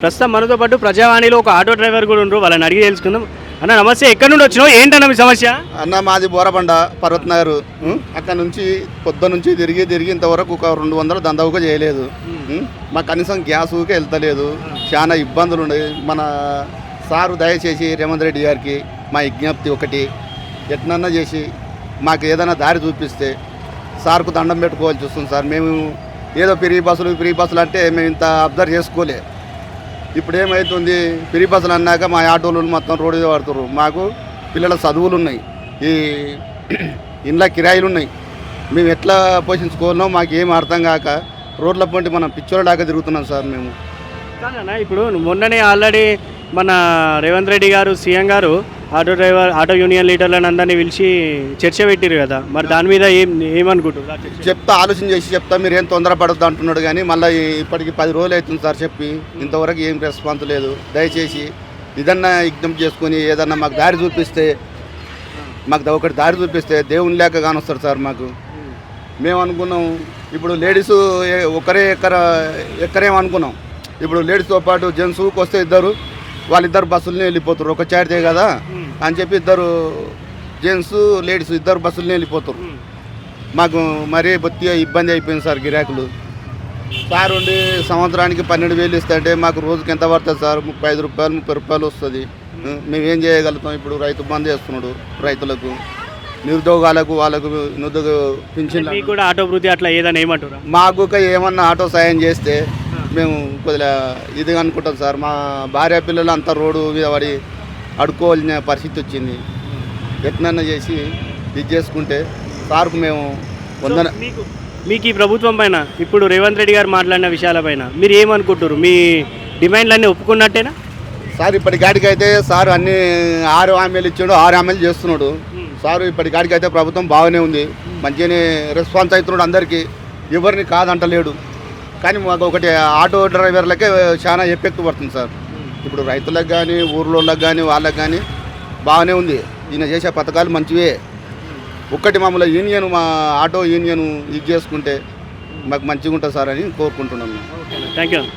ప్రస్తుతం మనతో పాటు ప్రజావాణిలో ఒక ఆటో డ్రైవర్ కూడా ఉండరు, వాళ్ళని అడిగి తెలుసుకుందాం. అన్న నమస్తే, ఎక్కడి నుండి వచ్చినావు, ఏంటన్న మీ సమస్య? అన్న మాది బోరబండ పర్వత్ నగర్. అక్కడ నుంచి పొద్దు నుంచి తిరిగి ఇంతవరకు ఒక 200 దందావుగా చేయలేదు. మాకు కనీసం గ్యాస్కి వెళ్తలేదు, చాలా ఇబ్బందులు ఉన్నాయి. మన సారు దయచేసి రేవంత్ రెడ్డి గారికి మా విజ్ఞప్తి ఒకటి, ఎట్నన్నా చేసి మాకు ఏదైనా దారి చూపిస్తే సార్కు దండం పెట్టుకోవాల్సి వస్తుంది సార్. మేము ఏదో ఫ్రీ బస్సులు అంటే మేము ఇంత అబ్జర్వ్ చేసుకోలే. ఇప్పుడు ఏమవుతుంది, ఫ్రీ బస్సులు అన్నాక మా ఆటోలు మొత్తం రోడ్డు మీద పడుతున్నారు. మాకు పిల్లల చదువులు ఉన్నాయి, ఈ ఇండ్ల కిరాయిలు ఉన్నాయి. మేము ఎట్లా పోషించుకోవాలో మాకు ఏం అర్థం కాక రోడ్ల పొంటి మనం పిచ్చోళ్ళ దాకా తిరుగుతున్నాం సార్. మేము కాదన్నా, ఇప్పుడు మొన్ననే ఆల్రెడీ మన రేవంత్ రెడ్డి గారు సీఎం గారు ఆటో యూనియన్ లీడర్లను అందరినీ పిలిచి చర్చ పెట్టారు కదా, మరి దాని మీద ఏమనుకుంటారు? చెప్తా, ఆలోచన చేసి చెప్తా, మీరు ఏం తొందరపడద్దు అంటున్నాడు. కానీ మళ్ళీ ఇప్పటికి 10 రోజులు అవుతుంది సార్ చెప్పి, ఇంతవరకు ఏం రెస్పాన్స్ లేదు. దయచేసి ఇదన్నా విజ్ఞప్తి చేసుకొని ఏదన్నా మాకు దారి చూపిస్తే, మాకు ఒకటి దారి చూపిస్తే దేవుని లేక కానొస్తారు సార్. మాకు మేము అనుకున్నాం, ఇప్పుడు లేడీస్ ఒకరే ఎక్కరేమనుకున్నాం. ఇప్పుడు లేడీస్తో పాటు జెంట్స్కి వస్తే వాళ్ళిద్దరు బస్సులనే వెళ్ళిపోతారు, ఒక చార్జే కదా అని చెప్పి ఇద్దరు జెంట్స్ లేడీస్ ఇద్దరు బస్సులనే వెళ్ళిపోతారు. మాకు మరీ బొత్తిగా ఇబ్బంది అయిపోయింది సార్. గిరాకులు సార్ ఉండి సంవత్సరానికి 12,000 ఇస్తుంటే మాకు రోజుకి ఎంత పడుతుంది సార్? 35 రూపాయలు 30 రూపాయలు వస్తుంది. మేమేం చేయగలుగుతాం? ఇప్పుడు రైతు బంద్ చేస్తున్నాడు, రైతులకు నిరుద్యోగాలకు వాళ్ళకు పింఛన్ కూడా ఆటో వృత్తి అట్లా ఏదైనా ఏమంటారు? మాకు ఏమన్నా ఆటో సాయం చేస్తే మేము కొద్దిగా ఇది అనుకుంటాం సార్. మా భార్య పిల్లలు అంతా రోడ్డు మీద పడి అడుక్కోవాల్సిన పరిస్థితి వచ్చింది. ఎట్నన్నా చేసి ఇది చేసుకుంటే సార్కు మేము మీకు ఈ ప్రభుత్వం పైన ఇప్పుడు రేవంత్ రెడ్డి గారు మాట్లాడిన విషయాలపైన మీరు ఏమనుకుంటారు? మీ డిమాండ్లన్నీ ఒప్పుకున్నట్టేనా సార్? ఇప్పటి గాడికి అయితే సార్ అన్ని 6 హామీలు ఇచ్చాడు, 6 హామీలు చేస్తున్నాడు సారు. ఇప్పటి గాడికి అయితే ప్రభుత్వం బాగానే ఉంది, మంచిగానే రెస్పాన్స్ అవుతున్నాడు, అందరికీ ఎవరిని కాదంటలేడు. కానీ మాకు ఒకటి ఆటో డ్రైవర్లకే చాలా ఎఫెక్ట్ పడుతుంది సార్. ఇప్పుడు రైతులకు కానీ ఊర్లోళ్ళకి కానీ వాళ్ళకి కానీ బాగానే ఉంది. ఈయన చేసే పథకాలు మంచివే. ఒక్కటి మామూలు యూనియన్, మా ఆటో యూనియన్ ఇది చేసుకుంటే మాకు మంచిగా ఉంటుంది సార్ అని కోరుకుంటున్నాను. Thank you.